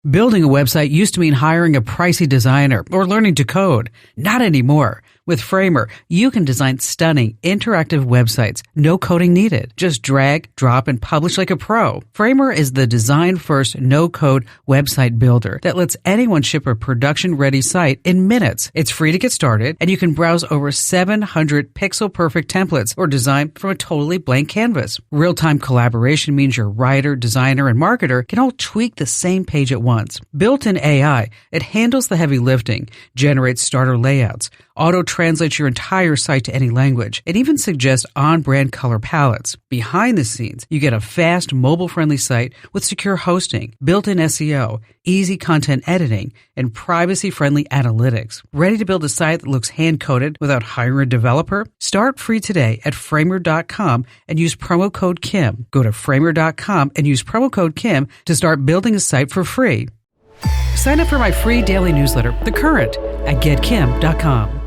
Building a website used to mean hiring a pricey designer or learning to code. Not anymore. With Framer, you can design stunning, interactive websites. No coding needed. Just drag, drop, and publish like a pro. Framer is the design-first, no-code website builder that lets anyone ship a production-ready site in minutes. It's free to get started, and you can browse over 700 pixel-perfect templates or design from a totally blank canvas. Real-time collaboration means your writer, designer, and marketer can all tweak the same page at once. Built-in AI, it handles the heavy lifting, generates starter layouts, auto-translates your entire site to any language, and even suggests on-brand color palettes. Behind the scenes, you get a fast, mobile-friendly site with secure hosting, built-in SEO, easy content editing, and privacy-friendly analytics. Ready to build a site that looks hand-coded without hiring a developer? Start free today at Framer.com and use promo code KIM. Go to Framer.com and use promo code KIM to start building a site for free. Sign up for my free daily newsletter, The Current, at getkim.com.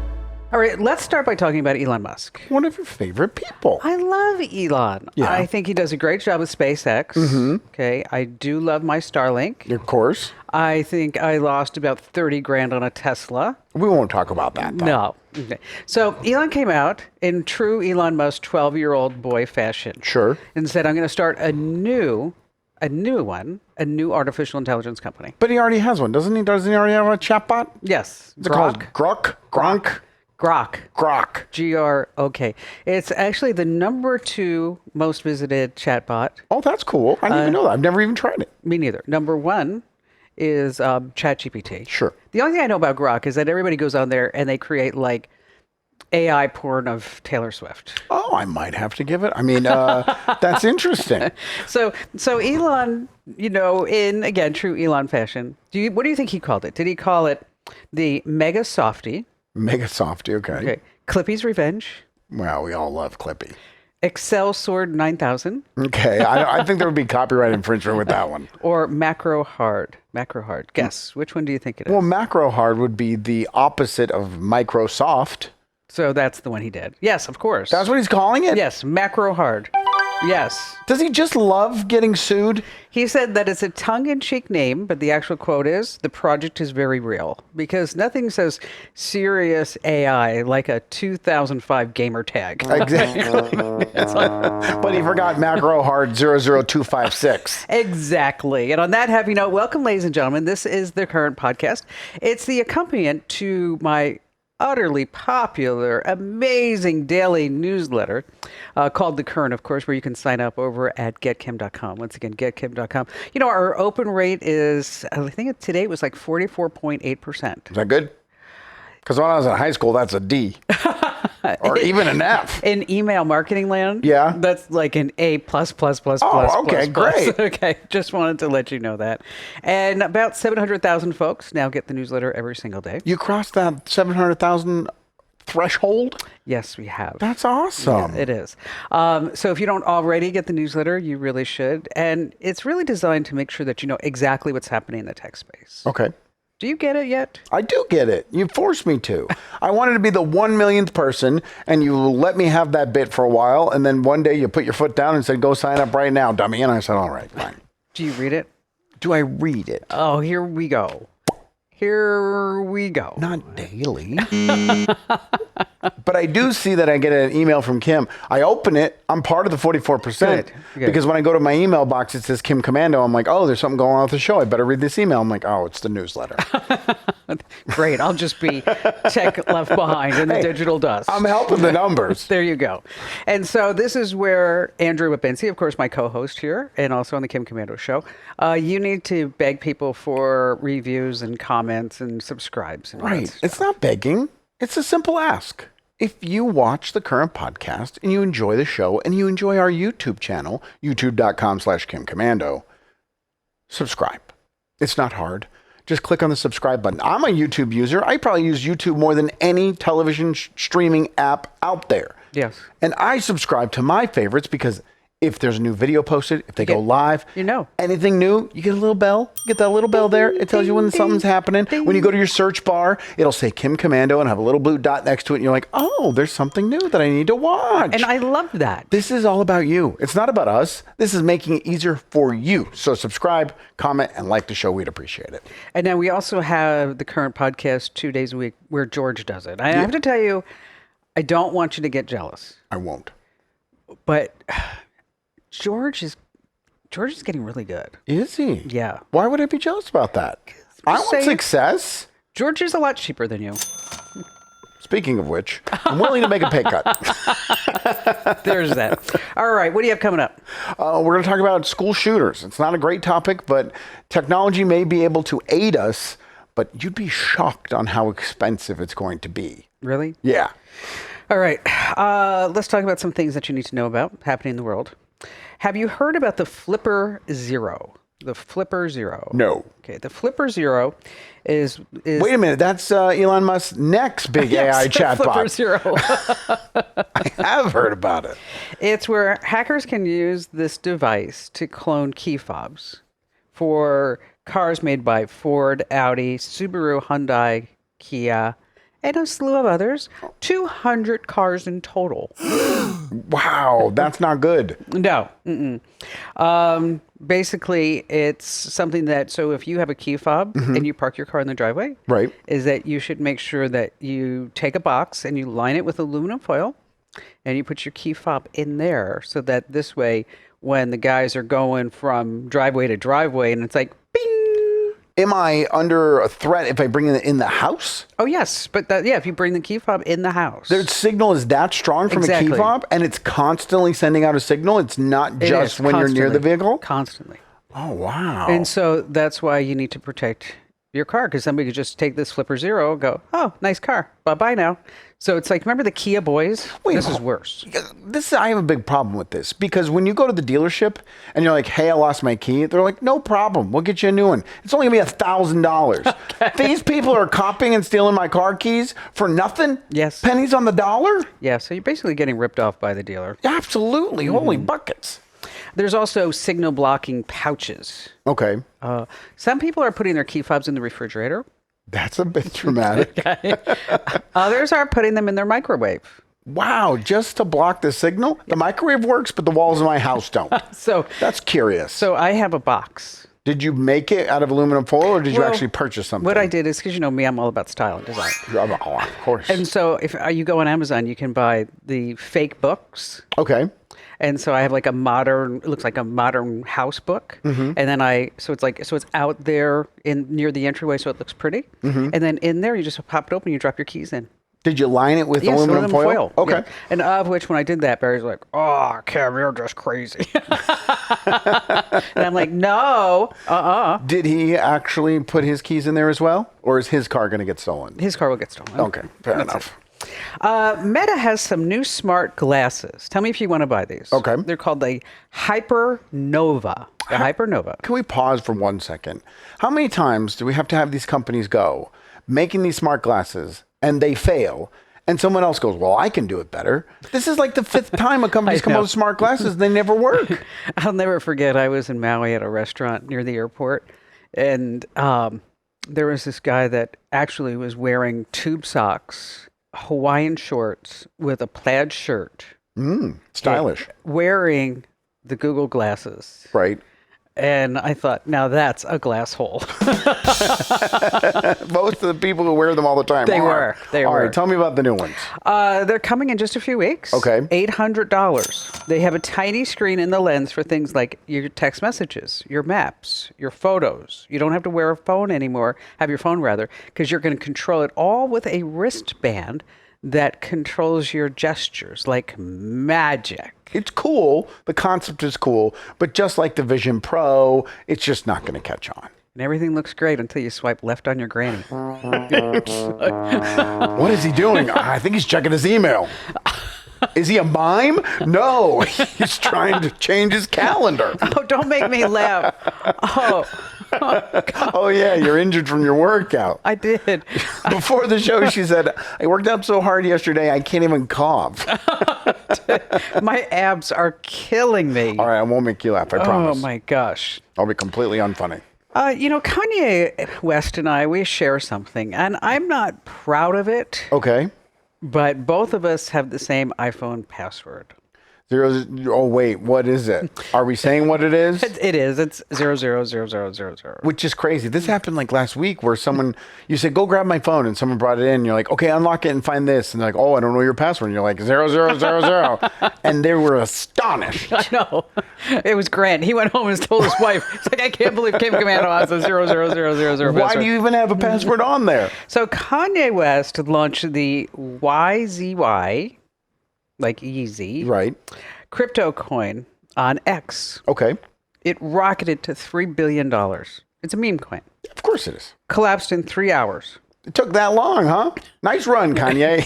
All right, let's start by talking about Elon Musk. One of your favorite people. I love Elon. Yeah. I think he does a great job with SpaceX. Mm-hmm. Okay, I do love my Starlink. Of course. I think I lost about 30 grand on a Tesla. We won't talk about that, though. No. Okay. So Elon came out in true Elon Musk 12-year-old boy fashion. Sure. And said, I'm going to start a new artificial intelligence company. But he already has one, doesn't he? Doesn't he already have a chatbot? Yes. Is it called Grok? Gronk? Grok. Grok. It's actually the number 2 most visited chatbot. Oh, that's cool. I didn't even know that. I've never even tried it. Me neither. Number 1 is ChatGPT. Sure. The only thing I know about Grok is that everybody goes on there and they create like AI porn of Taylor Swift. Oh, I might have to give it. I mean, that's interesting. So Elon, in, again, true Elon fashion, what do you think he called it? Did he call it the Mega Softie? Mega Softie, okay. Clippy's Revenge. Well, we all love Clippy. Excel Sword 9000. Okay, I think there would be copyright infringement with that one. Or Macrohard. Guess, which one do you think it is? Well, Macrohard would be the opposite of Microsoft. So that's the one he did. Yes, of course. That's what he's calling it? Yes, Macrohard. Yes. Does he just love getting sued? He said that it's a tongue-in-cheek name, but the actual quote is, the project is very real. Because nothing says serious AI like a 2005 gamer tag. Exactly. But he forgot Macrohard 00256. Exactly. And on that happy note, welcome, ladies and gentlemen. This is The Current Podcast. It's the accompaniment to my utterly popular, amazing daily newsletter called The Current, of course, where you can sign up over at getkim.com. Once again, getkim.com. Our open rate is, I think today it was like 44.8%. Is that good? Because when I was in high school, that's a D. Or even an F. In email marketing land? Yeah. That's like an A++++++. Oh, okay, great. Okay, just wanted to let you know that. And about 700,000 folks now get the newsletter every single day. You crossed that 700,000 threshold? Yes, we have. That's awesome. Yeah, it is. So if you don't already get the newsletter, you really should. And it's really designed to make sure that you know exactly what's happening in the tech space. Okay. Do you get it yet? I do get it. You forced me to. I wanted to be the 1 millionth person, and you let me have that bit for a while, and then one day you put your foot down and said, go sign up right now, dummy. And I said, all right, fine. Do you read it? Do I read it? Oh, here we go. Not daily. But I do see that I get an email from Kim. I open it. I'm part of the 44%. Good. Because when I go to my email box, it says Kim Commando. I'm like, oh, there's something going on with the show. I better read this email. I'm like, oh, it's the newsletter. Great. I'll just be tech left behind in the digital dust. I'm helping the numbers. There you go. And so this is where Andrew Wapinski, of course, my co-host here, and also on the Kim Commando Show, you need to beg people for reviews and comments and subscribes. And right. It's not begging. It's a simple ask. If you watch the current podcast and you enjoy the show and you enjoy our YouTube channel, youtube.com/KimCommando, subscribe. It's not hard. Just click on the subscribe button. I'm a YouTube user. I probably use YouTube more than any television streaming app out there. Yes. And I subscribe to my favorites because If there's a new video posted, if they go live, anything new, you get a little bell. You get that little bell there. It tells you when something's happening. When you go to your search bar, it'll say Kim Commando and have a little blue dot next to it. And you're like, oh, there's something new that I need to watch. And I love that. This is all about you. It's not about us. This is making it easier for you. So subscribe, comment, and like the show. We'd appreciate it. And now we also have the current podcast 2 days a week where George does it. I have to tell you, I don't want you to get jealous. I won't. But George is getting really good. Is he? Yeah. Why would I be jealous about that? I want success. George is a lot cheaper than you. Speaking of which, I'm willing to make a pay cut. There's that. All right. What do you have coming up? We're going to talk about school shooters. It's not a great topic, but technology may be able to aid us, but you'd be shocked on how expensive it's going to be. Really? Yeah. All right. Let's talk about some things that you need to know about happening in the world. Have you heard about the Flipper Zero? The Flipper Zero. No. Okay. The Flipper Zero is Wait a minute. That's Elon Musk's next big AI chatbot. Flipper Zero. I have heard about it. It's where hackers can use this device to clone key fobs for cars made by Ford, Audi, Subaru, Hyundai, Kia, and a slew of others. 200 cars in total. Wow, that's not good. No. Basically, it's something that, so if you have a key fob and you park your car in the driveway, right, is that you should make sure that you take a box and you line it with aluminum foil and you put your key fob in there so that this way, when the guys are going from driveway to driveway and it's like, bing. Am I under a threat if I bring it in the house? Oh, yes. But if you bring the key fob in the house. Their signal is that strong from a key fob and it's constantly sending out a signal. It's not just when you're near the vehicle? Constantly. Oh, wow. And so that's why you need to protect your car, because somebody could just take this Flipper Zero and go, oh, nice car. Bye-bye now. So it's like, remember the Kia boys? Wait, this is worse. I have a big problem with this because when you go to the dealership and you're like, hey, I lost my key. They're like, no problem. We'll get you a new one. It's only going to be $1,000. Okay. These people are copying and stealing my car keys for nothing? Yes. Pennies on the dollar? Yeah, so you're basically getting ripped off by the dealer. Absolutely. Holy buckets. There's also signal blocking pouches. Okay. Some people are putting their key fobs in the refrigerator. That's a bit dramatic. Okay. Others are putting them in their microwave. Wow, just to block the signal? The microwave works, but the walls of my house don't. So that's curious. So I have a box. Did you make it out of aluminum foil or did you actually purchase something? What I did is, because you know me, I'm all about style and design. Oh, of course. And so if you go on Amazon, you can buy the fake books. Okay. And so I have like it looks like a modern house book. And then so it's out there near the entryway so it looks pretty. And then in there, you just pop it open, you drop your keys in. Did you line it with aluminum foil? Okay. Yeah. And of which, when I did that, Barry's like, oh, Kim, you're just crazy. And I'm like, no, Did he actually put his keys in there as well? Or is his car going to get stolen? His car will get stolen. Okay, fair enough. Meta has some new smart glasses. Tell me if you want to buy these. Okay. They're called the Hypernova. The Hypernova. Can we pause for 1 second? How many times do we have to have these companies go making these smart glasses and they fail? And someone else goes, well, I can do it better. This is like the 5th time a company's come up with smart glasses. They never work. I'll never forget. I was in Maui at a restaurant near the airport. And there was this guy that actually was wearing tube socks, Hawaiian shorts with a plaid shirt. Stylish. Wearing the Google glasses. Right. And I thought, now that's a glass hole. Most of the people who wear them all the time They were. All right, tell me about the new ones. They're coming in just a few weeks. Okay. $800. They have a tiny screen in the lens for things like your text messages, your maps, your photos. You don't have to wear a phone anymore, have your phone rather, because you're going to control it all with a wristband that controls your gestures like magic. It's cool. The concept is cool. But just like the Vision Pro, it's just not going to catch on. And everything looks great until you swipe left on your granny. What is he doing? I think he's checking his email. Is he a mime? No, he's trying to change his calendar. Oh, don't make me laugh. Oh. Oh, yeah, you're injured from your workout. I did. Before the show, she said, I worked out so hard yesterday, I can't even cough. My abs are killing me. All right, I won't make you laugh, I promise. Oh, my gosh. I'll be completely unfunny. Kanye West and I, we share something, and I'm not proud of it, Okay. but both of us have the same iPhone password. Oh, wait, what is it? Are we saying what it is? It is. It's 000000. Which is crazy. This happened like last week where you said, go grab my phone, and someone brought it in. And you're like, okay, unlock it and find this. And they're like, oh, I don't know your password. And you're like, 0000. And they were astonished. I know. It was Grant. He went home and told his wife, he's like, I can't believe Kim Commando has a 000000 Why do you even have a password on there? So Kanye West launched the YZY, like easy, Right. crypto coin on X. Okay. It rocketed to $3 billion. It's a meme coin. Of course it is. Collapsed in 3 hours. It took that long, huh? Nice run, Kanye.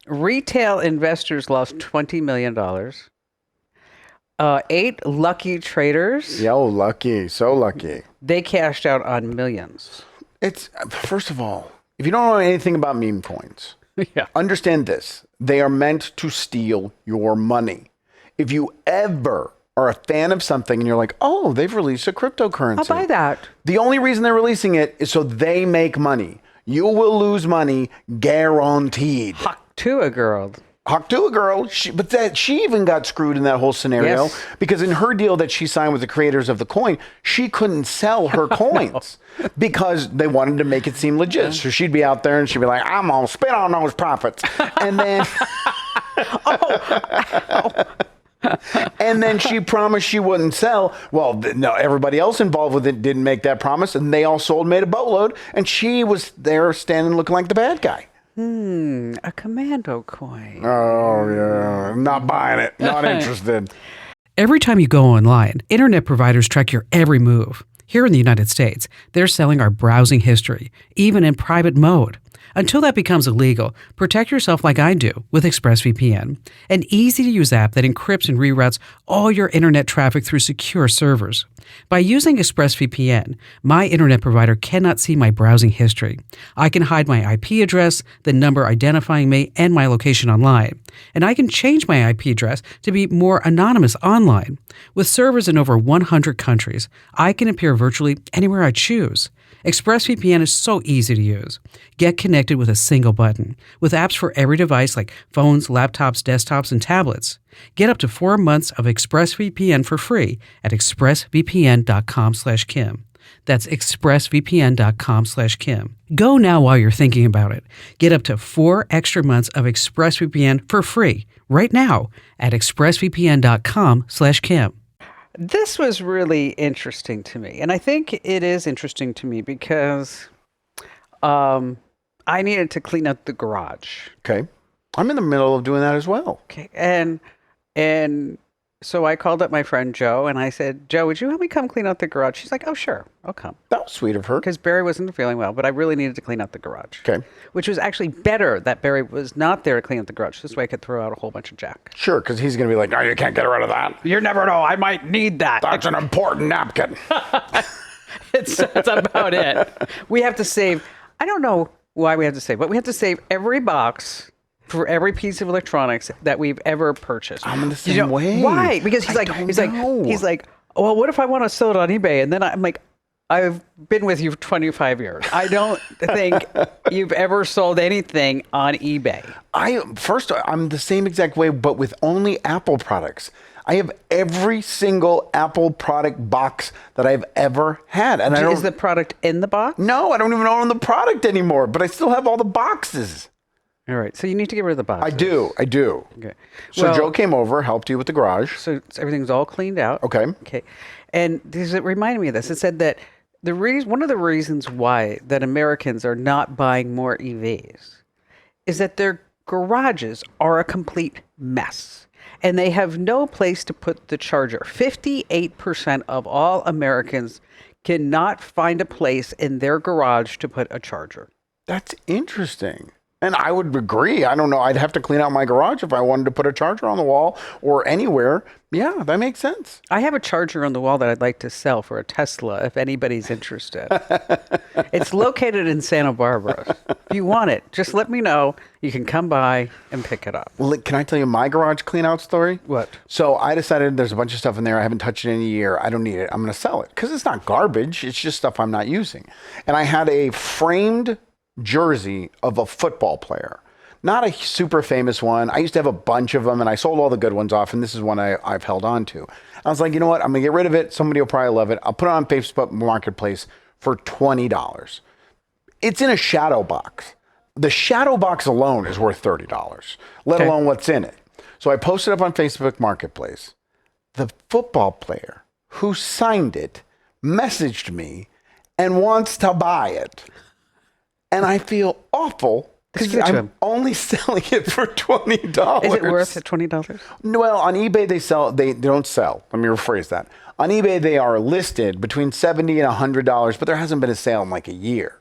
Retail investors lost $20 million. 8 lucky traders. Yo, lucky. So lucky. They cashed out on millions. First of all, if you don't know anything about meme coins, Yeah. understand this. They are meant to steal your money. If you ever are a fan of something and you're like, oh, they've released a cryptocurrency. I'll buy that. The only reason they're releasing it is so they make money. You will lose money, guaranteed. Huck to a girl. Hawk to a girl, she even got screwed in that whole scenario because in her deal that she signed with the creators of the coin, she couldn't sell her coins because they wanted to make it seem legit. So she'd be out there and she'd be like, I'm going to spit on those profits. And then... And then she promised she wouldn't sell. Well, no, everybody else involved with it didn't make that promise, and they all sold, made a boatload, and she was there standing looking like the bad guy. A commando coin. Oh, yeah. Not buying it. Not interested. Every time you go online, internet providers track your every move. Here in the United States, they're selling our browsing history, even in private mode. Until that becomes illegal, protect yourself like I do with ExpressVPN, an easy-to-use app that encrypts and reroutes all your internet traffic through secure servers. By using ExpressVPN, my internet provider cannot see my browsing history. I can hide my IP address, the number identifying me, and my location online. And I can change my IP address to be more anonymous online. With servers in over 100 countries, I can appear virtually anywhere I choose. ExpressVPN is so easy to use. Get connected with a single button, with apps for every device like phones, laptops, desktops, and tablets. Get up to 4 months of ExpressVPN for free at expressvpn.com/Kim. That's expressvpn.com/Kim. Go now while you're thinking about it. Get up to 4 extra months of ExpressVPN for free right now at expressvpn.com/Kim. This was really interesting to me. And I think it is interesting to me because I needed to clean up the garage. Okay. I'm in the middle of doing that as well. Okay. And so I called up my friend Joe and I said, Joe, would you help me come clean out the garage? She's like, oh, sure, I'll come. That was sweet of her. Because Barry wasn't feeling well, but I really needed to clean out the garage. Okay. Which was actually better that Barry was not there to clean out the garage. This way I could throw out a whole bunch of jack. Sure, because he's going to be like, no, you can't get rid of that. You never know. I might need that. That's an important napkin. That's about it. We have to save, I don't know why we have to save, but we have to save every box for every piece of electronics that we've ever purchased. I'm in the same way. Why? Because he's like, well, what if I want to sell it on eBay? And then I'm like, I've been with you for 25 years. I don't think you've ever sold anything on eBay. I'm the same exact way, but with only Apple products. I have every single Apple product box that I've ever had. And Is the product in the box? No, I don't even own the product anymore, but I still have all the boxes. All right. So you need to get rid of the boxes. I do. Okay. So Joe came over, helped you with the garage. So everything's all cleaned out. Okay. Okay. And it reminded me of this. It said that one of the reasons why that Americans are not buying more EVs is that their garages are a complete mess. And they have no place to put the charger. 58% of all Americans cannot find a place in their garage to put a charger. That's interesting. And I would agree. I don't know. I'd have to clean out my garage if I wanted to put a charger on the wall or anywhere. Yeah, that makes sense. I have a charger on the wall that I'd like to sell for a Tesla if anybody's interested. It's located in Santa Barbara. If you want it, just let me know. You can come by and pick it up. Well, can I tell you my garage clean out story? What? So I decided there's a bunch of stuff in there. I haven't touched it in a year. I don't need it. I'm going to sell it because it's not garbage. It's just stuff I'm not using. And I had a framed jersey of a football player. Not a super famous one. I used to have a bunch of them and I sold all the good ones off, and this is one I've held on to. I was like, you know what? I'm going to get rid of it. Somebody will probably love it. I'll put it on Facebook Marketplace for $20. It's in a shadow box. The shadow box alone is worth $30, let alone what's in it. So I posted up on Facebook Marketplace. The football player who signed it messaged me and wants to buy it. And I feel awful because I'm only selling it for $20. Is it worth the $20? Well, on eBay they don't sell. Let me rephrase that. On eBay they are listed between $70 and $100, but there hasn't been a sale in like a year.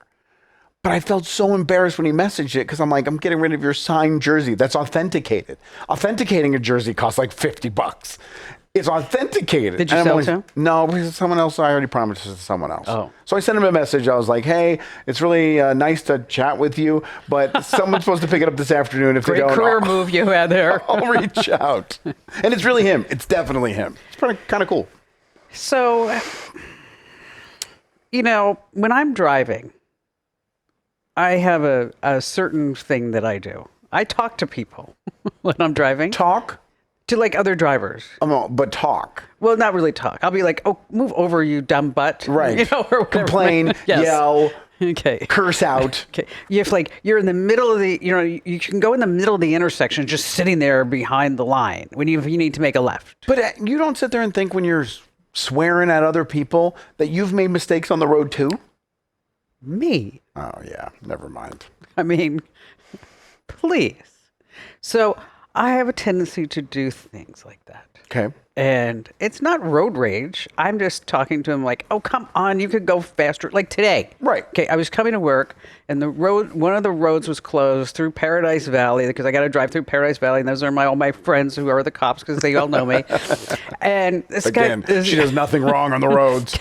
But I felt so embarrassed when he messaged it because I'm like, I'm getting rid of your signed jersey that's authenticated. Authenticating a jersey costs like $50. It's authenticated. Did you sell it to him? No, because someone else, I already promised it to someone else. Oh. So I sent him a message. I was like, hey, it's really nice to chat with you, but someone's supposed to pick it up this afternoon. If they don't, career move you had there. I'll reach out. And it's really him. It's definitely him. It's kind of cool. So, you know, when I'm driving, I have a certain thing that I do. I talk to people when I'm driving. Talk? To like other drivers. But talk. Well, not really talk. I'll be like, oh, move over, you dumb butt. Right. You know, or complain, yes. yell, okay. curse out. Okay. If like you're in the middle of the, you know, you can go in the middle of the intersection just sitting there behind the line when you need to make a left. But you don't sit there and think when you're swearing at other people that you've made mistakes on the road too? Me? Oh, yeah. Never mind. I mean, please. So I have a tendency to do things like that. Okay. And it's not road rage. I'm just talking to him like, oh, come on, you could go faster. Like today. Right. Okay, I was coming to work and one of the roads was closed through Paradise Valley because I got to drive through Paradise Valley, and those are all my friends who are the cops because they all know me. And this guy... She does nothing wrong on the roads.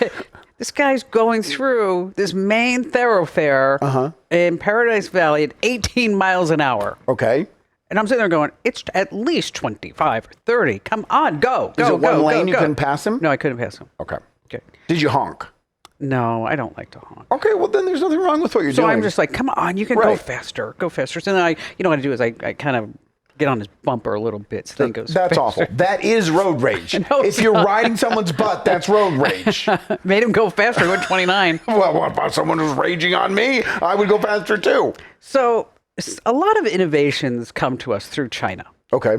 This guy's going through this main thoroughfare in Paradise Valley at 18 miles an hour. Okay. And I'm sitting there going, it's at least 25 or 30. Come on, go. Is it one lane you couldn't pass him? No, I couldn't pass him. Okay. Okay. Did you honk? No, I don't like to honk. Okay, well then there's nothing wrong with what you're So doing. I'm just like, come on, you can go faster. Go faster. So then you know what I do is I kind of get on his bumper a little bit so then it goes That's faster. awful. That is road rage. No, if you're riding someone's butt, that's road rage. Made him go faster. He went 29. Well, what about someone who's raging on me? I would go faster too. So a lot of innovations come to us through China. Okay.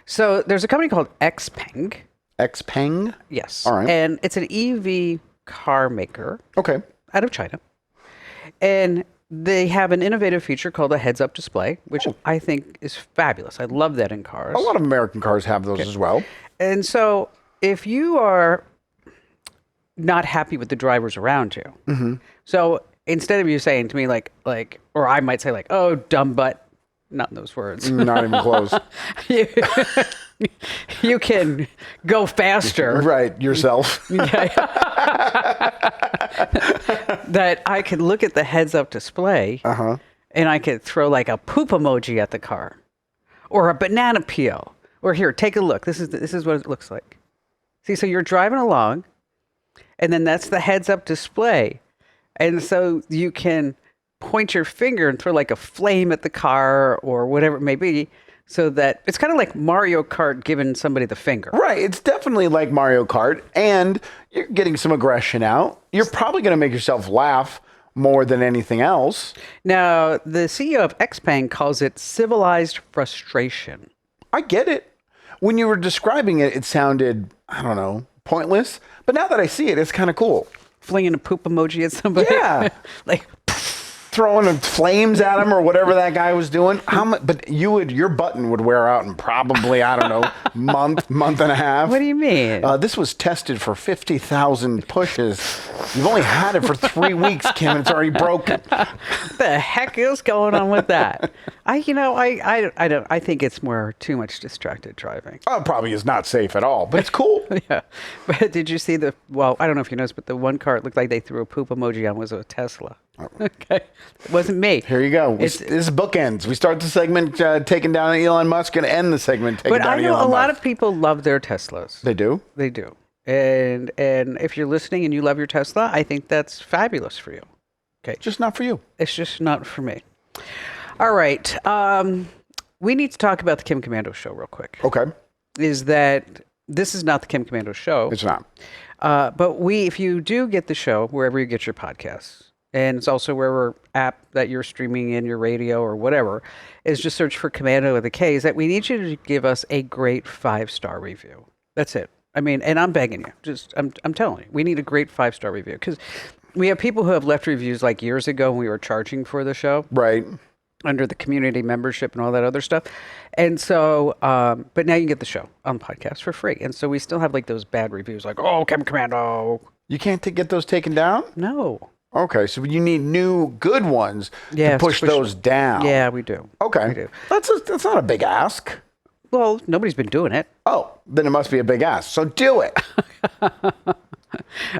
So there's a company called XPeng. XPeng? Yes. All right. And it's an EV car maker. Okay. Out of China. And they have an innovative feature called a heads-up display, which I think is fabulous. I love that in cars. A lot of American cars have those as well. And so if you are not happy with the drivers around you, so instead of you saying to me like, or I might say like, oh, dumb butt, not in those words. Not even close. You can go faster. Right, yourself. That I could look at the heads-up display and I could throw like a poop emoji at the car or a banana peel. Or here, take a look. This is what it looks like. See, so you're driving along and then that's the heads-up display. And so you can point your finger and throw like a flame at the car or whatever it may be, so that it's kind of like Mario Kart giving somebody the finger. Right. It's definitely like Mario Kart, and you're getting some aggression out. You're probably going to make yourself laugh more than anything else. Now, the CEO of XPeng calls it civilized frustration. I get it. When you were describing it, it sounded, I don't know, pointless. But now that I see it, it's kind of cool. Flinging a poop emoji at somebody. Yeah. Like, throwing flames at him or whatever that guy was doing. But your button would wear out in probably, I don't know, month and a half. What do you mean? This was tested for 50,000 pushes. You've only had it for 3 weeks, Kim, and it's already broken. What the heck is going on with that? I think it's more too much distracted driving. Oh, it probably is not safe at all, but it's cool. Yeah. But did you see I don't know if you noticed, but the one car it looked like they threw a poop emoji on was a Tesla. Okay. It wasn't me. Here you go. This is bookends. We start the segment taking down Elon Musk and end the segment taking down Elon Musk. But I know a lot of people love their Teslas. They do? They do. And if you're listening and you love your Tesla, I think that's fabulous for you. Okay. Just not for you. It's just not for me. All right. We need to talk about the Kim Komando show real quick. Okay. Is that this is not the Kim Komando show. It's not. But if you do get the show wherever you get your podcasts, and it's also wherever app that you're streaming in your radio or whatever, is just search for Commando with a K, is that we need you to give us a great 5-star review. That's it. I mean, and I'm begging you. I'm telling you, we need a great 5-star review because we have people who have left reviews like years ago when we were charging for the show. Right. Under the community membership and all that other stuff. And so, but now you can get the show on the podcast for free. And so we still have like those bad reviews like, oh, Kim Commando. You can't get those taken down? No. Okay, so you need new good ones to push those down. Yeah, we do. Okay. We do. That's not a big ask. Well, nobody's been doing it. Oh, then it must be a big ask. So do it.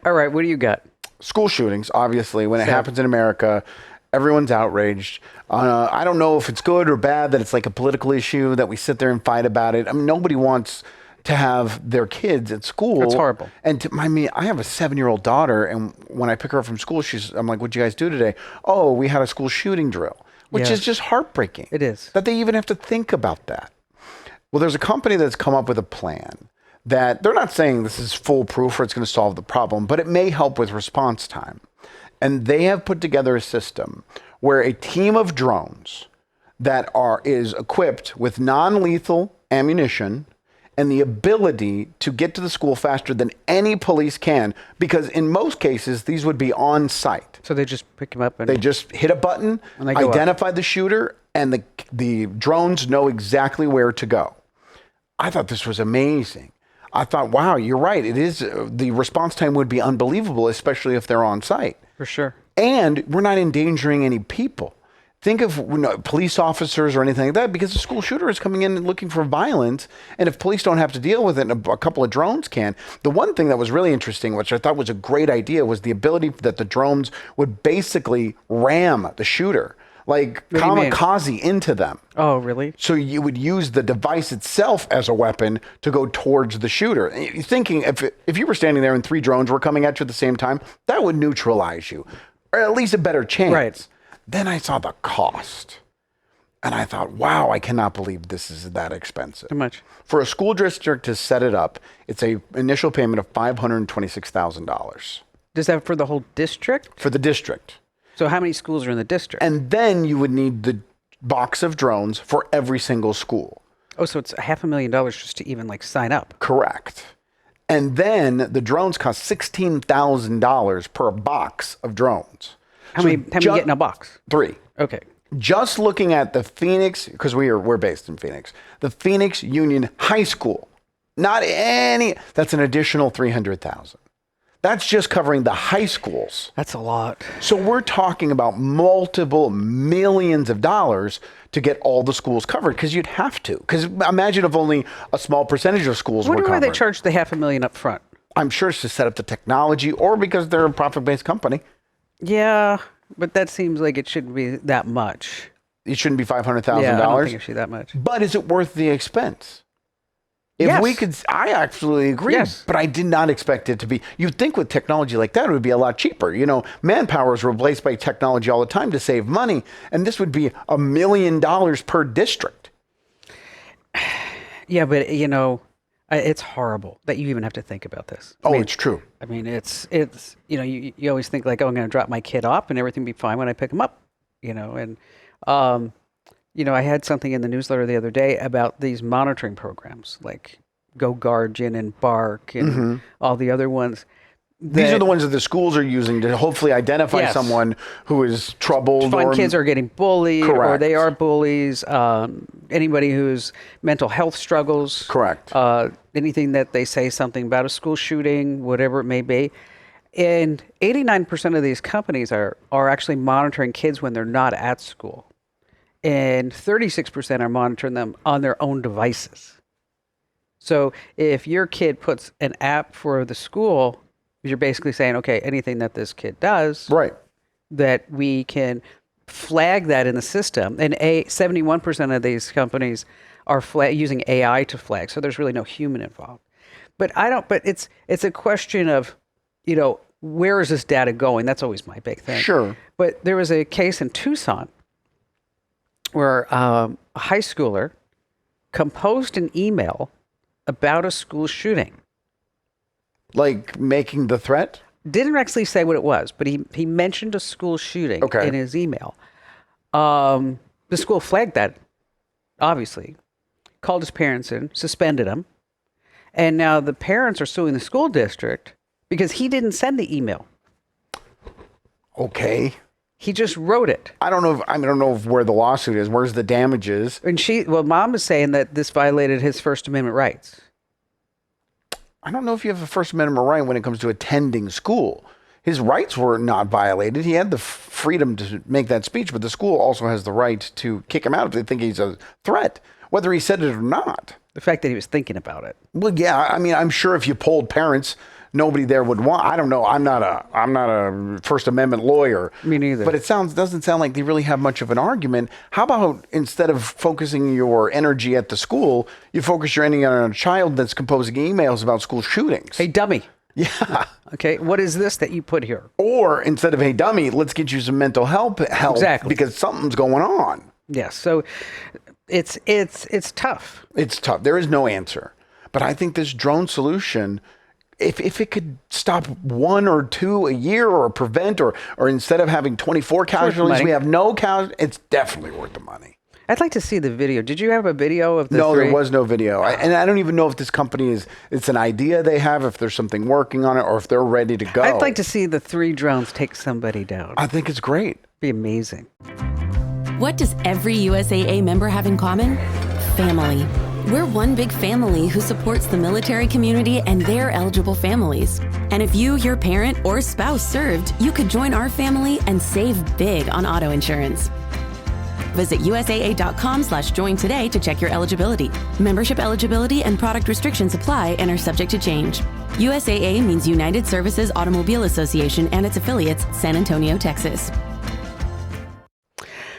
All right, what do you got? School shootings, obviously, when it happens in America, everyone's outraged. I don't know if it's good or bad that it's like a political issue that we sit there and fight about it. I mean, nobody wants to have their kids at school. That's horrible. And I have a 7-year-old daughter, and when I pick her up from school, I'm like, "What'd you guys do today?" "Oh, we had a school shooting drill," which is just heartbreaking. It is. That they even have to think about that. Well, there's a company that's come up with a plan that they're not saying this is foolproof or it's going to solve the problem, but it may help with response time. And they have put together a system where a team of drones that is equipped with non-lethal ammunition and the ability to get to the school faster than any police can, because in most cases, these would be on site. So they just pick him up and... They just hit a button, identify the shooter, and the drones know exactly where to go. I thought this was amazing. I thought, wow, you're right. It is, the response time would be unbelievable, especially if they're on site. For sure. And we're not endangering any people. Think of police officers or anything like that, because the school shooter is coming in and looking for violence. And if police don't have to deal with it, a couple of drones can. The one thing that was really interesting, which I thought was a great idea, was the ability that the drones would basically ram the shooter, like kamikaze into them. Oh, really? So you would use the device itself as a weapon to go towards the shooter. And you're thinking, if you were standing there and 3 drones were coming at you at the same time, that would neutralize you, or at least a better chance. Right. Then I saw the cost, and I thought, wow, I cannot believe this is that expensive. How much? For a school district to set it up, it's an initial payment of $526,000. Is that for the whole district? For the district. So how many schools are in the district? And then you would need the box of drones for every single school. Oh, so it's $500,000 just to even sign up. Correct. And then the drones cost $16,000 per box of drones. How many get in a box? 3. Okay. Just looking at the Phoenix, because we're based in Phoenix, the Phoenix Union High School, that's an additional $300,000. That's just covering the high schools. That's a lot. So we're talking about multiple millions of dollars to get all the schools covered, because you'd have to. Because imagine if only a small percentage of schools were covered. I wonder why they charge the $500,000 up front. I'm sure it's to set up the technology, or because they're a profit-based company. Yeah, but that seems like it shouldn't be that much. It shouldn't be $500,000? Yeah, I don't think it should be that much. But is it worth the expense? If we could, I absolutely agree. Yes. But I did not expect it to be. You'd think with technology like that, it would be a lot cheaper. Manpower is replaced by technology all the time to save money. And this would be $1 million per district. Yeah, but it's horrible that you even have to think about this. I mean, it's true. I mean, it's you always think I'm going to drop my kid off and everything will be fine when I pick him up, and I had something in the newsletter the other day about these monitoring programs like Go Guardian and Bark and all the other ones. These are the ones that the schools are using to hopefully identify someone who is troubled. Find kids are getting bullied, Correct. or they are bullies. Anybody who's mental health struggles. Correct. Anything that they say something about a school shooting, whatever it may be. And 89% of these companies are actually monitoring kids when they're not at school. And 36% are monitoring them on their own devices. So if your kid puts an app for the school, you're basically saying, okay, anything that this kid does, right, that we can flag that in the system. And 71% of these companies are using AI to flag. So there's really no human involved. But it's a question of, where is this data going? That's always my big thing. Sure. But there was a case in Tucson where a high schooler composed an email about a school shooting. Like making the threat? Didn't actually say what it was, but he mentioned a school shooting in his email. The school flagged that, obviously, called his parents in, suspended him, and now the parents are suing the school district because he didn't send the email. Okay. He just wrote it. I don't know where the lawsuit is. Where's the damages? And mom is saying that this violated his First Amendment rights. I don't know if you have a First Amendment right when it comes to attending school. His rights were not violated. He had the freedom to make that speech, but the school also has the right to kick him out if they think he's a threat, whether he said it or not. The fact that he was thinking about it. Well, yeah. I mean, I'm sure if you polled parents, nobody there would want. I don't know. I'm not a First Amendment lawyer. Me neither. But it doesn't sound like they really have much of an argument. How about instead of focusing your energy at the school, you focus your energy on a child that's composing emails about school shootings? Hey, dummy. Yeah. Okay. What is this that you put here? Or instead of, hey, dummy, let's get you some mental help Exactly. because something's going on. Yes. So it's tough. It's tough. There is no answer. But I think this drone solution, if it could stop 1 or 2 a year or prevent or instead of having 24 casualties, we have no casualties, it's definitely worth the money. I'd like to see the video. Did you have a video of the No, three? there was no video. And I don't even know if this company it's an idea they have, if there's something working on it, or if they're ready to go. I'd like to see the 3 drones take somebody down. I think it's great. Be amazing. What does every USAA member have in common? Family. We're one big family who supports the military community and their eligible families. And if you, your parent, or spouse served, you could join our family and save big on auto insurance. Visit USAA.com/join today to check your eligibility. Membership eligibility and product restrictions apply and are subject to change. USAA means United Services Automobile Association and its affiliates, San Antonio, Texas.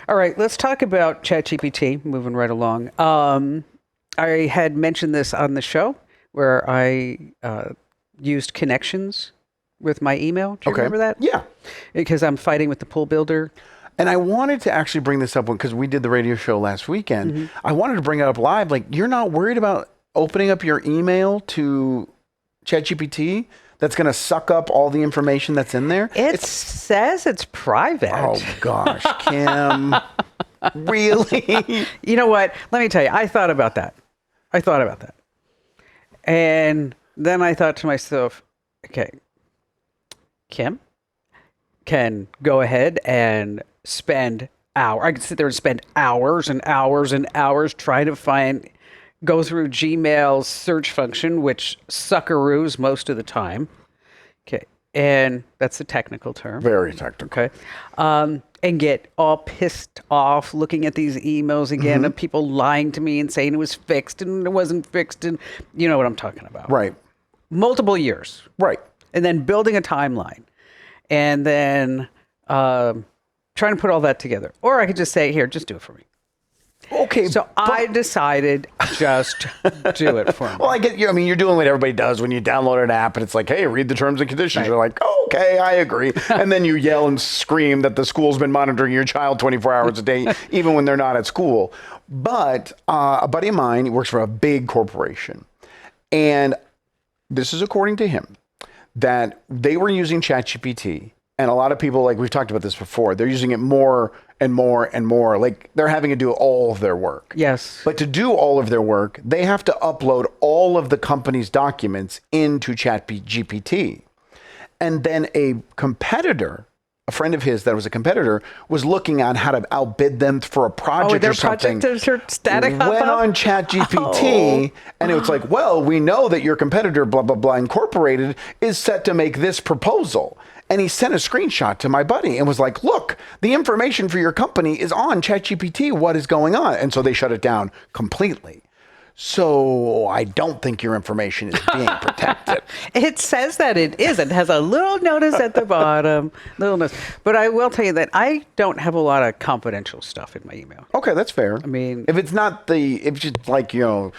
All right, let's talk about ChatGPT, moving right along. I had mentioned this on the show where I used connections with my email. Do you remember that? Yeah. Because I'm fighting with the pool builder. And I wanted to actually bring this up because we did the radio show last weekend. Mm-hmm. I wanted to bring it up live. Like, you're not worried about opening up your email to ChatGPT that's going to suck up all the information that's in there? It says it's private. Oh, gosh, Kim. Really? You know what? Let me tell you, I thought about that. And then I thought to myself, okay, Kim can go ahead and spend hours. I could sit there and spend hours and hours and hours trying to go through Gmail's search function, which suckaroos most of the time. Okay. And that's a technical term. Very technical. Okay. And get all pissed off looking at these emails again of people lying to me and saying it was fixed and it wasn't fixed. And you know what I'm talking about. Right. Multiple years. Right. And then building a timeline. And then trying to put all that together. Or I could just say, here, just do it for me. Okay. So I decided just do it for me. Well, I get you. I mean, you're doing what everybody does when you download an app and it's like, hey, read the terms and conditions. Right. You're like, okay, I agree. And then you yell and scream that the school's been monitoring your child 24 hours a day, even when they're not at school. But a buddy of mine, he works for a big corporation. And this is according to him, that they were using ChatGPT. And a lot of people, like we've talked about this before, they're using it more and more and more. Like they're having to do all of their work. Yes. But to do all of their work, they have to upload all of the company's documents into ChatGPT. And then a competitor, a friend of his that was a competitor, was looking on how to outbid them for a project or something. Project are static. Went on ChatGPT, and it was like, well, we know that your competitor, blah, blah, blah, Incorporated, is set to make this proposal. And he sent a screenshot to my buddy and was like, look, the information for your company is on ChatGPT. What is going on? And so they shut it down completely. So I don't think your information is being protected. It says that it is. It has a little notice at the bottom. Little notice. But I will tell you that I don't have a lot of confidential stuff in my email. Okay, that's fair. I mean, if it's not if it's like, your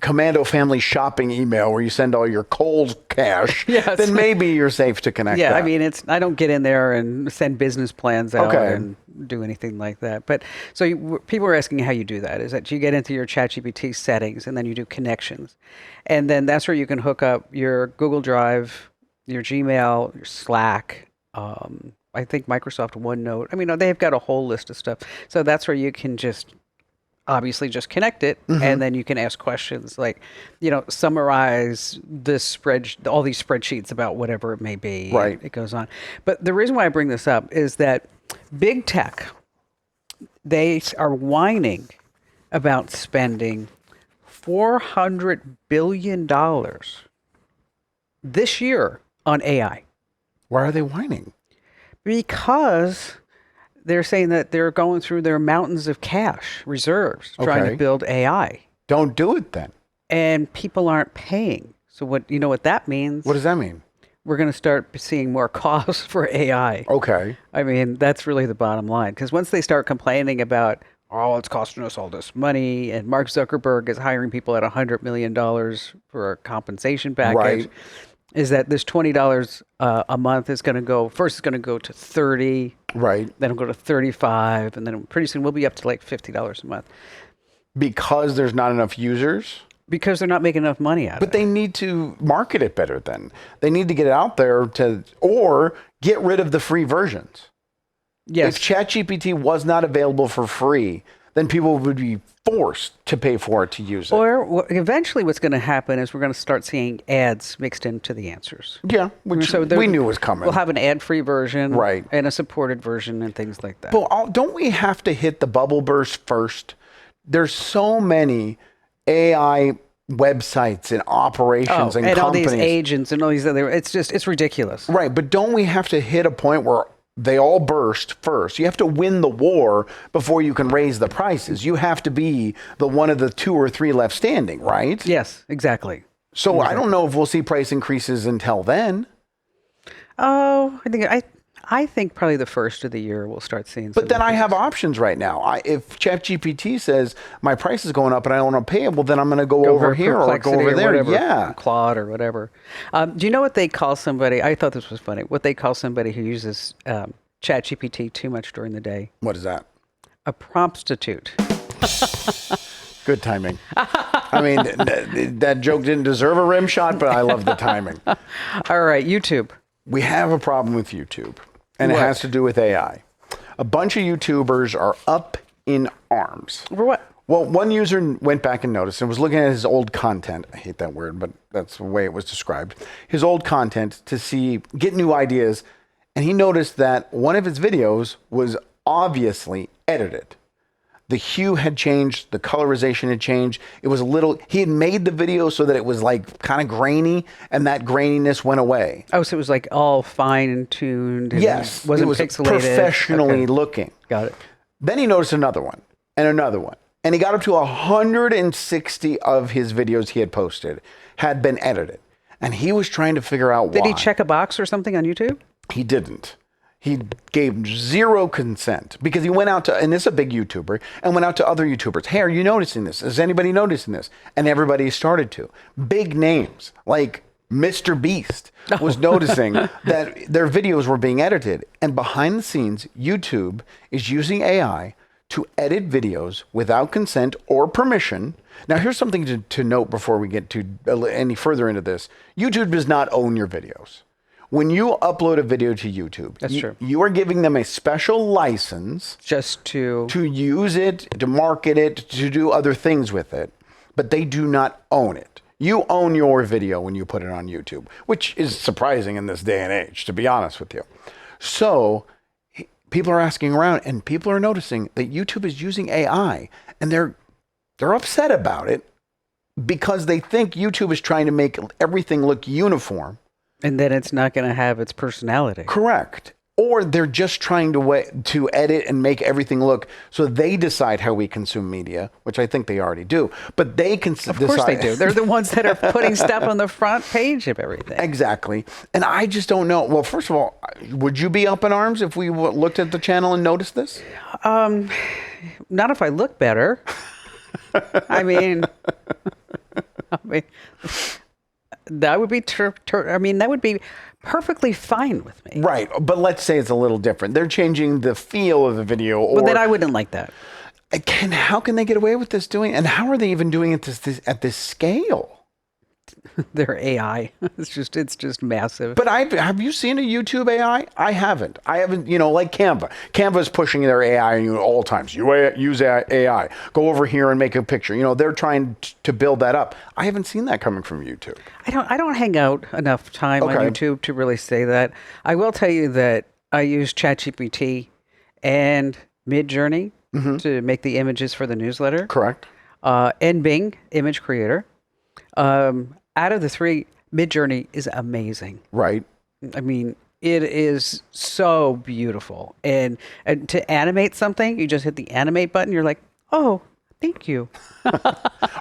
Commando family shopping email where you send all your Kohl's cash, yes, then maybe you're safe to connect. Yeah, that. I mean, I don't get in there and send business plans out and do anything like that. But so people are asking how you do that. Is that you get into your ChatGPT settings and then you do connections, and then that's where you can hook up your Google Drive, your Gmail, your Slack. I think Microsoft OneNote. I mean, they've got a whole list of stuff. So that's where you can just connect it, and then you can ask questions like, summarize this all these spreadsheets about whatever it may be. Right. It goes on. But the reason why I bring this up is that big tech, they are whining about spending $400 billion this year on AI. Why are they whining? Because they're saying that they're going through their mountains of cash reserves trying to build AI. Don't do it then. And people aren't paying. So what that means? What does that mean? We're going to start seeing more costs for AI. Okay. I mean, that's really the bottom line. Because once they start complaining about, it's costing us all this money, and Mark Zuckerberg is hiring people at $100 million for a compensation package. Right. Is that this $20 a month is going to go, first it's going to go to 30, right? Then it'll go to 35, and then pretty soon we'll be up to like $50 a month. Because there's not enough users? Because they're not making enough money out of it. But they need to market it better then. They need to get it out there or get rid of the free versions. Yes. If ChatGPT was not available for free, then people would be forced to pay for it to use it. Or eventually what's going to happen is we're going to start seeing ads mixed into the answers. Yeah, which we knew was coming. We'll have an ad-free version, right, and a supported version and things like that. But don't we have to hit the bubble burst first? There's so many AI websites and operations and companies. All these agents and all these other, it's ridiculous. Right, but don't we have to hit a point where they all burst first? You have to win the war before you can raise the prices. You have to be the one of the 2 or 3 left standing, right? Yes, exactly. So I don't know if we'll see price increases until then. Oh, I think probably the first of the year we'll start seeing. But then I have options right now. If ChatGPT says my price is going up and I don't want to pay it, well, then I'm going to go over here or go over there. Whatever, yeah, Claude or whatever. Do you know what they call somebody? I thought this was funny. What they call somebody who uses ChatGPT too much during the day? What is that? A prompstitute. Good timing. I mean, that joke didn't deserve a rim shot, but I love the timing. All right, YouTube. We have a problem with YouTube, and it has to do with AI. A bunch of YouTubers are up in arms. For what? Well, one user went back and noticed and was looking at his old content. I hate that word, but that's the way it was described. His old content to get new ideas. And he noticed that one of his videos was obviously edited. The hue had changed. The colorization had changed. It was he had made the video so that it was like kind of grainy, and that graininess went away. Oh, so it was like all fine tuned. Yes. Wasn't it was pixelated. Professionally looking. Got it. Then he noticed another one and another one. And he got up to 160 of his videos he had posted had been edited. And he was trying to figure out why. Did he check a box or something on YouTube? He didn't. He gave zero consent because he went out to, and this is a big YouTuber, and went out to other YouTubers. Hey, are you noticing this? Is anybody noticing this? And everybody started to. Big names like Mr. Beast was noticing that their videos were being edited. And behind the scenes, YouTube is using AI to edit videos without consent or permission. Now, here's something to note before we get to any further into this. YouTube does not own your videos. When you upload a video to YouTube, that's true. You are giving them a special license just to use it, to market it, to do other things with it, but they do not own it. You own your video when you put it on YouTube, which is surprising in this day and age, to be honest with you. So people are asking around, and people are noticing that YouTube is using AI, and they're upset about it because they think YouTube is trying to make everything look uniform. And then it's not going to have its personality. Correct. Or they're just trying to edit and make everything look so they decide how we consume media, which I think they already do. But they can decide. Of course they do. They're the ones that are putting stuff on the front page of everything. Exactly. And I just don't know. Well, first of all, would you be up in arms if we looked at the channel and noticed this? Not if I look better. I mean, that would be that would be perfectly fine with me. Right. But let's say it's a little different. They're changing the feel of the video. But then I wouldn't like that. How can they get away with this and how are they even doing it at this scale? Their AI. It's just massive. But have you seen a YouTube AI? I haven't, like Canva. Canva is pushing their AI on you at all times. You use AI. Go over here and make a picture. They're trying to build that up. I haven't seen that coming from YouTube. I don't hang out enough time on YouTube to really say that. I will tell you that I use ChatGPT and Midjourney to make the images for the newsletter. Correct. And Bing, image creator. Out of the three, Midjourney is amazing. Right. I mean, it is so beautiful. And to animate something, you just hit the animate button. You're like, oh, thank you.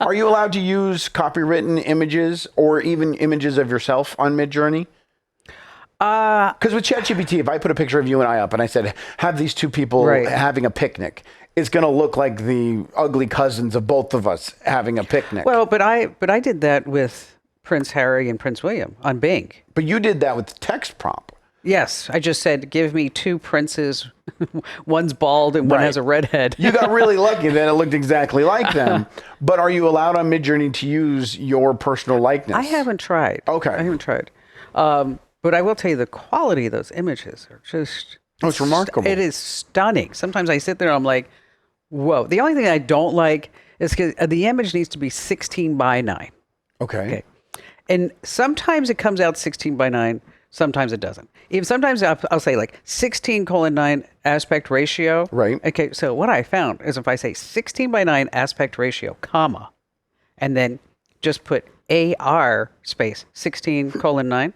Are you allowed to use copywritten images or even images of yourself on Midjourney? Because with ChatGPT, if I put a picture of you and I up and I said, have these two people having a picnic, it's going to look like the ugly cousins of both of us having a picnic. Well, but I did that with Prince Harry and Prince William on Bing. But you did that with the text prompt. Yes, I just said, give me two princes. One's bald and one has a redhead. You got really lucky that it looked exactly like them. But are you allowed on Midjourney to use your personal likeness? I haven't tried. Okay. I haven't tried. But I will tell you, the quality of those images are just... Oh, it's remarkable. It is stunning. Sometimes I sit there and I'm like, whoa. The only thing I don't like is because the image needs to be 16 by 9. Okay. And sometimes it comes out 16 by 9. Sometimes it doesn't. Even sometimes I'll say like 16:9 aspect ratio. Right. Okay. So what I found is if I say 16 by 9 aspect ratio, comma, and then just put AR space 16:9,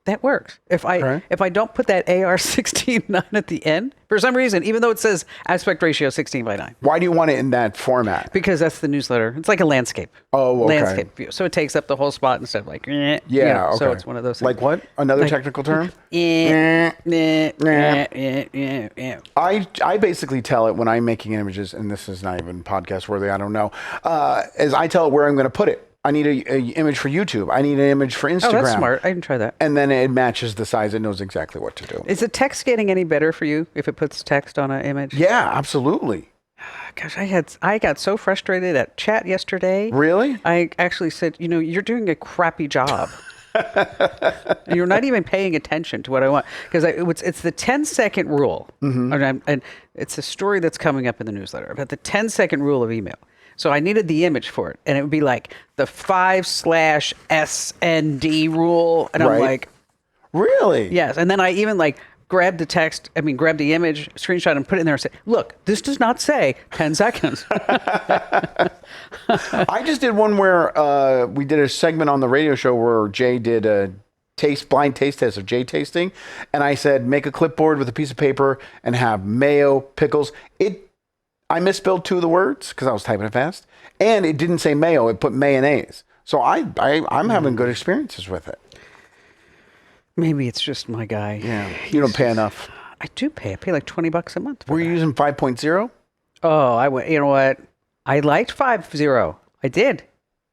that works. If I don't put that AR 16:9 at the end, for some reason, even though it says aspect ratio 16 by 9. Why do you want it in that format? Because that's the newsletter. It's like a landscape. Oh, okay. Landscape view. So it takes up the whole spot instead of like, okay. So it's one of those things. Like what? Another technical term? I basically tell it when I'm making images, and this is not even podcast worthy, I don't know, is I tell it where I'm going to put it. I need an image for YouTube. I need an image for Instagram. Oh, that's smart. I didn't try that. And then it matches the size. It knows exactly what to do. Is the text getting any better for you if it puts text on an image? Yeah, absolutely. Gosh, I got so frustrated at chat yesterday. Really? I actually said, you're doing a crappy job. And you're not even paying attention to what I want. Because it's the 10-second rule. And it's a story that's coming up in the newsletter about the 10-second rule of email. So I needed the image for it. And it would be like the 5/SND rule. And I'm like... Really? Yes. And then I even grabbed the image, screenshot, and put it in there and say, look, this does not say 10 seconds. I just did one where we did a segment on the radio show where Jay did a blind taste test of Jay tasting. And I said, make a clipboard with a piece of paper and have mayo, pickles. I misspelled 2 of the words because I was typing it fast. And it didn't say mayo. It put mayonnaise. So I'm having good experiences with it. Maybe it's just my guy. Yeah. You don't pay enough. I do pay. I pay like $20 a month. Were you using 5.0? Oh, I went, you know what? I liked 5.0. I did.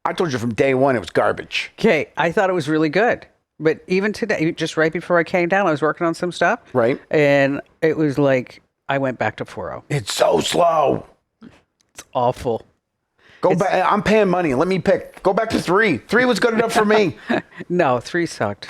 I told you from day one it was garbage. Okay. I thought it was really good. But even today, just right before I came down, I was working on some stuff. Right. And it was like, I went back to 4.0. It's so slow. It's awful. Go back. I'm paying money. Let me pick. Go back to 3. 3 was good enough for me. No, 3 sucked.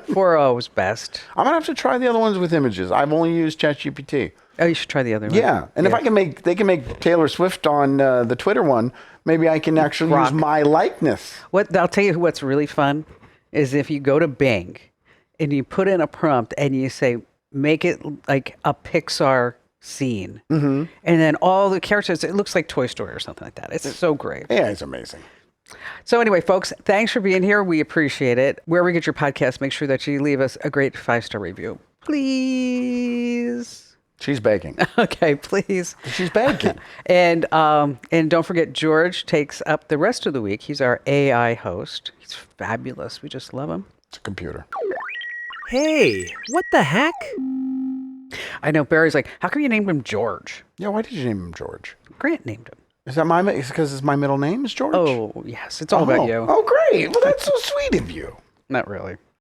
4.0 was best. I'm going to have to try the other ones with images. I've only used ChatGPT. Oh, you should try the other one. Yeah, and if they can make Taylor Swift on the Twitter one, maybe I can actually use my likeness. I'll tell you what's really fun is if you go to Bing and you put in a prompt and you say, make it like a Pixar scene. Mm-hmm. And then all the characters, it looks like Toy Story or something like that. It's so great. Yeah, it's amazing. So anyway, folks, thanks for being here. We appreciate it. Wherever you get your podcast, make sure that you leave us a great 5-star review. Please. She's baking. Okay, please. She's baking. And don't forget, George takes up the rest of the week. He's our AI host. He's fabulous. We just love him. It's a computer. Hey, what the heck? I know. Barry's like, how come you named him George? Yeah, why did you name him George? Grant named him. Is that because it's my middle name is George? Oh, yes. It's all about you. Oh, great. Well, that's so sweet of you. Not really.